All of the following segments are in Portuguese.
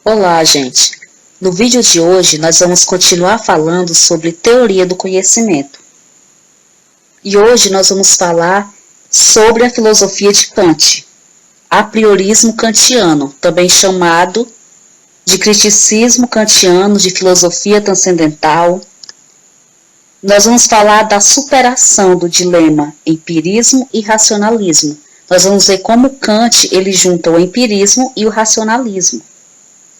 Olá, gente! No vídeo de hoje, nós vamos continuar falando sobre teoria do conhecimento. E hoje nós vamos falar sobre a filosofia de Kant, a priorismo kantiano, também chamado de criticismo kantiano, de filosofia transcendental. Nós vamos falar da superação do dilema empirismo e racionalismo. Nós vamos ver como Kant ele junta o empirismo e o racionalismo,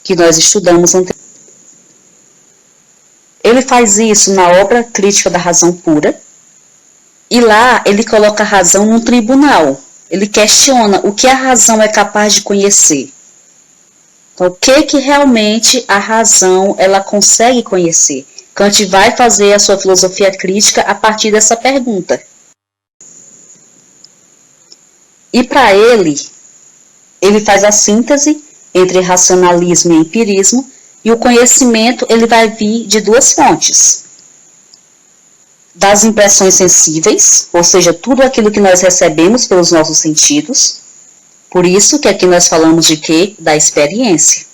que nós estudamos anteriormente. Ele faz isso na obra Crítica da Razão Pura, e lá ele coloca a razão num tribunal. Ele questiona o que a razão é capaz de conhecer. Então, o que realmente a razão ela consegue conhecer? Kant vai fazer a sua filosofia crítica a partir dessa pergunta. E para ele faz a síntese entre racionalismo e empirismo, e o conhecimento ele vai vir de duas fontes. Das impressões sensíveis, ou seja, tudo aquilo que nós recebemos pelos nossos sentidos. Por isso que aqui nós falamos de quê? Da experiência.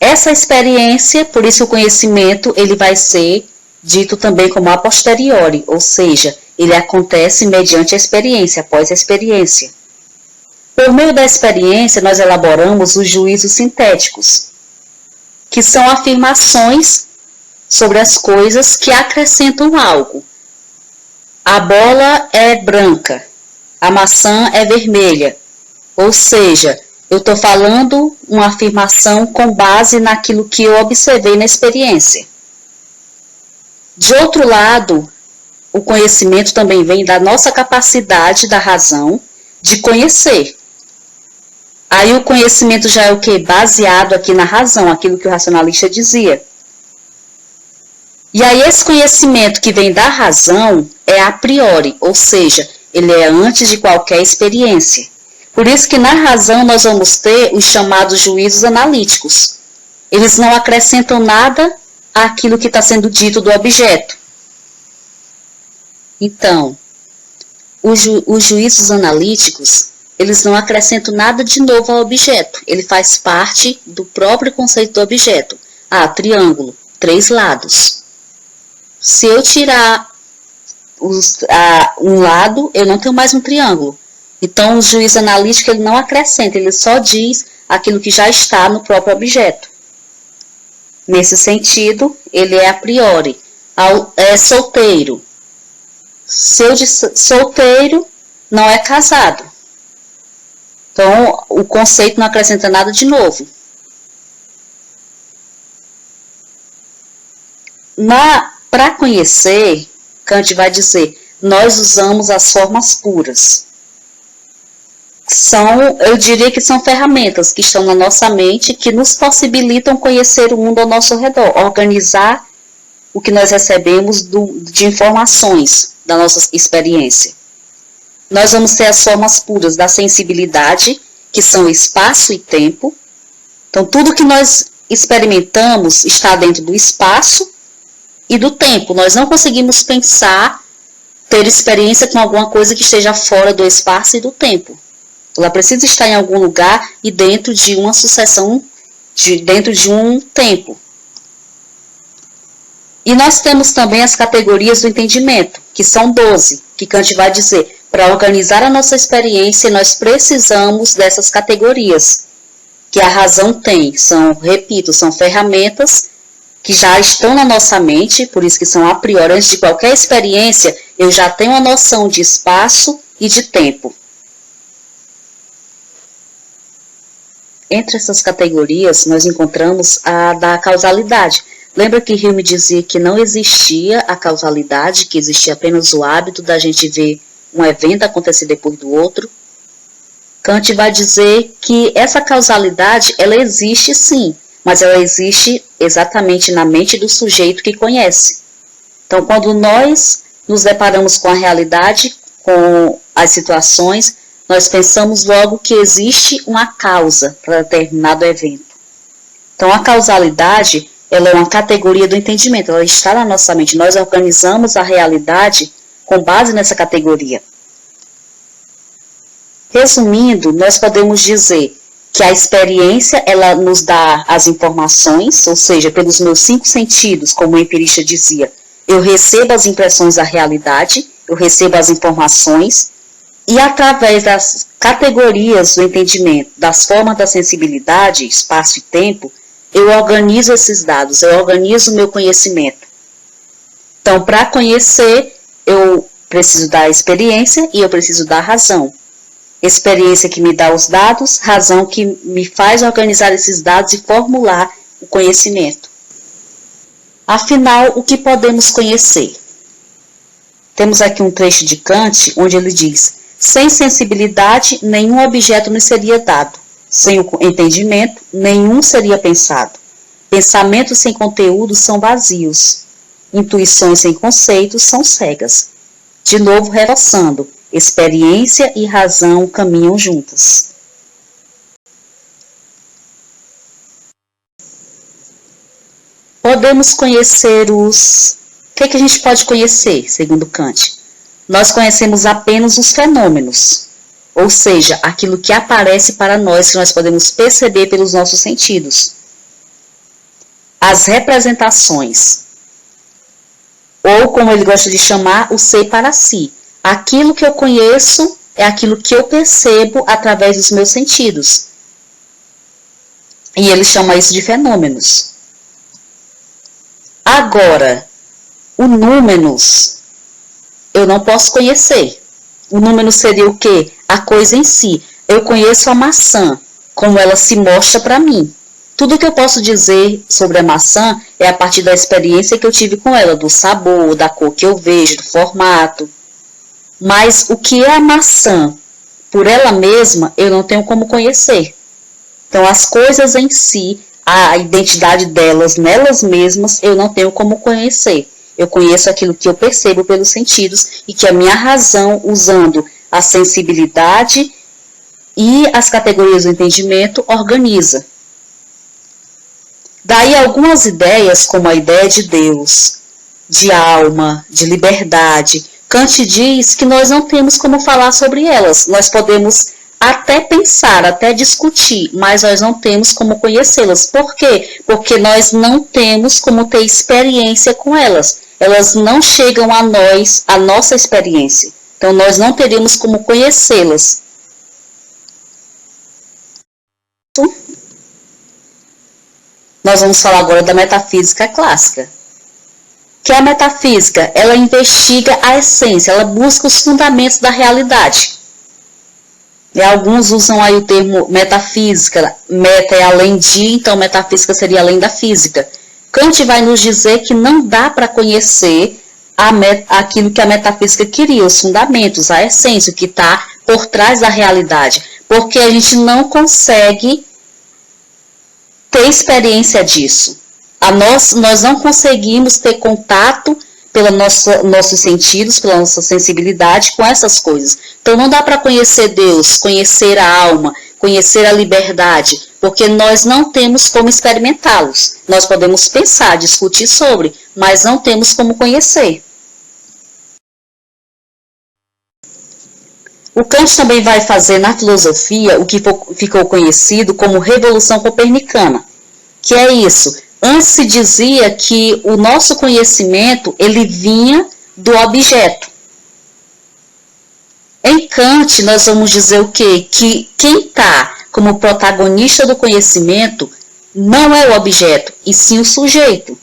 Essa experiência, por isso o conhecimento, ele vai ser dito também como a posteriori, ou seja, ele acontece mediante a experiência, após a experiência. Por meio da experiência, nós elaboramos os juízos sintéticos, que são afirmações sobre as coisas que acrescentam algo. A bola é branca, a maçã é vermelha, ou seja, eu estou falando uma afirmação com base naquilo que eu observei na experiência. De outro lado, o conhecimento também vem da nossa capacidade da razão de conhecer. Aí o conhecimento já é o que? Baseado aqui na razão, aquilo que o racionalista dizia. E aí esse conhecimento que vem da razão é a priori, ou seja, ele é antes de qualquer experiência. Por isso que na razão nós vamos ter os chamados juízos analíticos. Eles não acrescentam nada àquilo que está sendo dito do objeto. Então, os juízos analíticos, eles não acrescentam nada de novo ao objeto. Ele faz parte do próprio conceito do objeto. Triângulo, 3 lados. Se eu tirar um lado, eu não tenho mais um triângulo. Então, o juízo analítico ele não acrescenta, ele só diz aquilo que já está no próprio objeto. Nesse sentido, ele é a priori. É solteiro. Se eu disser solteiro, não é casado. Então, o conceito não acrescenta nada de novo. Para conhecer, Kant vai dizer, nós usamos as formas puras. Eu diria que são ferramentas que estão na nossa mente, que nos possibilitam conhecer o mundo ao nosso redor, organizar o que nós recebemos de informações da nossa experiência. Nós vamos ter as formas puras da sensibilidade, que são espaço e tempo. Então, tudo que nós experimentamos está dentro do espaço e do tempo. Nós não conseguimos pensar, ter experiência com alguma coisa que esteja fora do espaço e do tempo. Ela precisa estar em algum lugar e dentro de uma sucessão, dentro de um tempo. E nós temos também as categorias do entendimento, que são 12, que Kant vai dizer, para organizar a nossa experiência, nós precisamos dessas categorias, que a razão tem. Repito, são ferramentas que já estão na nossa mente, por isso que são a priori, antes de qualquer experiência, eu já tenho a noção de espaço e de tempo. Entre essas categorias, nós encontramos a da causalidade. Lembra que Hume dizia que não existia a causalidade, que existia apenas o hábito da gente ver um evento acontecer depois do outro? Kant vai dizer que essa causalidade, ela existe sim, mas ela existe exatamente na mente do sujeito que conhece. Então, quando nós nos deparamos com a realidade, com as situações, nós pensamos logo que existe uma causa para determinado evento. Então, a causalidade, ela é uma categoria do entendimento, ela está na nossa mente. Nós organizamos a realidade com base nessa categoria. Resumindo, nós podemos dizer que a experiência, ela nos dá as informações, ou seja, pelos meus 5 sentidos, como o empirista dizia, eu recebo as impressões da realidade, eu recebo as informações, e através das categorias do entendimento, das formas da sensibilidade, espaço e tempo, eu organizo esses dados, eu organizo o meu conhecimento. Então, para conhecer, eu preciso da experiência e eu preciso da razão. Experiência que me dá os dados, razão que me faz organizar esses dados e formular o conhecimento. Afinal, o que podemos conhecer? Temos aqui um trecho de Kant, onde ele diz: sem sensibilidade, nenhum objeto nos seria dado. Sem o entendimento, nenhum seria pensado. Pensamentos sem conteúdo são vazios. Intuições sem conceitos são cegas. De novo, reforçando, experiência e razão caminham juntas. Podemos conhecer os... O que a gente pode conhecer, segundo Kant? Nós conhecemos apenas os fenômenos, ou seja, aquilo que aparece para nós, que nós podemos perceber pelos nossos sentidos. As representações, ou como ele gosta de chamar, o ser para si. Aquilo que eu conheço é aquilo que eu percebo através dos meus sentidos. E ele chama isso de fenômenos. Agora, o números, eu não posso conhecer. O número seria o quê? A coisa em si. Eu conheço a maçã, como ela se mostra para mim. Tudo que eu posso dizer sobre a maçã é a partir da experiência que eu tive com ela, do sabor, da cor que eu vejo, do formato. Mas o que é a maçã, por ela mesma, eu não tenho como conhecer. Então, as coisas em si, a identidade delas, nelas mesmas, eu não tenho como conhecer. Eu conheço aquilo que eu percebo pelos sentidos e que a minha razão, usando a sensibilidade e as categorias do entendimento, organiza. Daí algumas ideias, como a ideia de Deus, de alma, de liberdade. Kant diz que nós não temos como falar sobre elas. Nós podemos até pensar, até discutir, mas nós não temos como conhecê-las. Por quê? Porque nós não temos como ter experiência com elas. Elas não chegam a nós, a nossa experiência. Então, nós não teríamos como conhecê-las. Nós vamos falar agora da metafísica clássica. Que a metafísica, ela investiga a essência, ela busca os fundamentos da realidade. E alguns usam aí o termo metafísica, meta é além de, então metafísica seria além da física. Kant vai nos dizer que não dá para conhecer aquilo que a metafísica queria, os fundamentos, a essência, o que está por trás da realidade, porque a gente não consegue ter experiência disso. Nós não conseguimos ter contato pelos nossos sentidos, pela nossa sensibilidade com essas coisas. Então não dá para conhecer Deus, conhecer a alma, conhecer a liberdade, porque nós não temos como experimentá-los. Nós podemos pensar, discutir sobre, mas não temos como conhecer. O Kant também vai fazer na filosofia o que ficou conhecido como Revolução Copernicana, que é isso. Antes se dizia que o nosso conhecimento ele vinha do objeto. Em Kant nós vamos dizer o quê? Que quem está como protagonista do conhecimento não é o objeto, e sim o sujeito.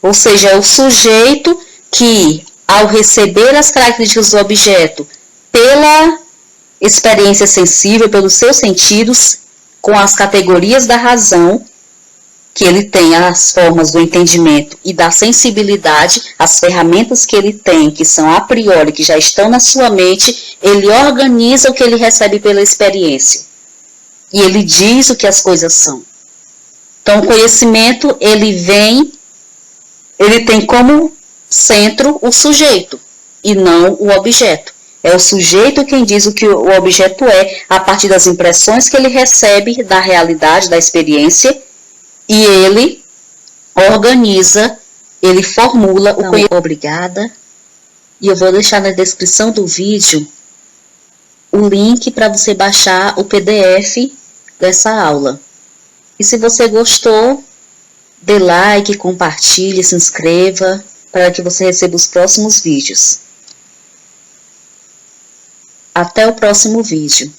Ou seja, é o sujeito que, ao receber as características do objeto, pela experiência sensível, pelos seus sentidos, com as categorias da razão, que ele tem as formas do entendimento e da sensibilidade, as ferramentas que ele tem, que são a priori, que já estão na sua mente, ele organiza o que ele recebe pela experiência. E ele diz o que as coisas são. Então, o conhecimento, ele tem como centro o sujeito, e não o objeto. É o sujeito quem diz o que o objeto é, a partir das impressões que ele recebe da realidade, da experiência, e ele organiza, ele formula o conhecimento. Obrigada. E eu vou deixar na descrição do vídeo o link para você baixar o PDF dessa aula. E se você gostou, dê like, compartilhe, se inscreva para que você receba os próximos vídeos. Até o próximo vídeo.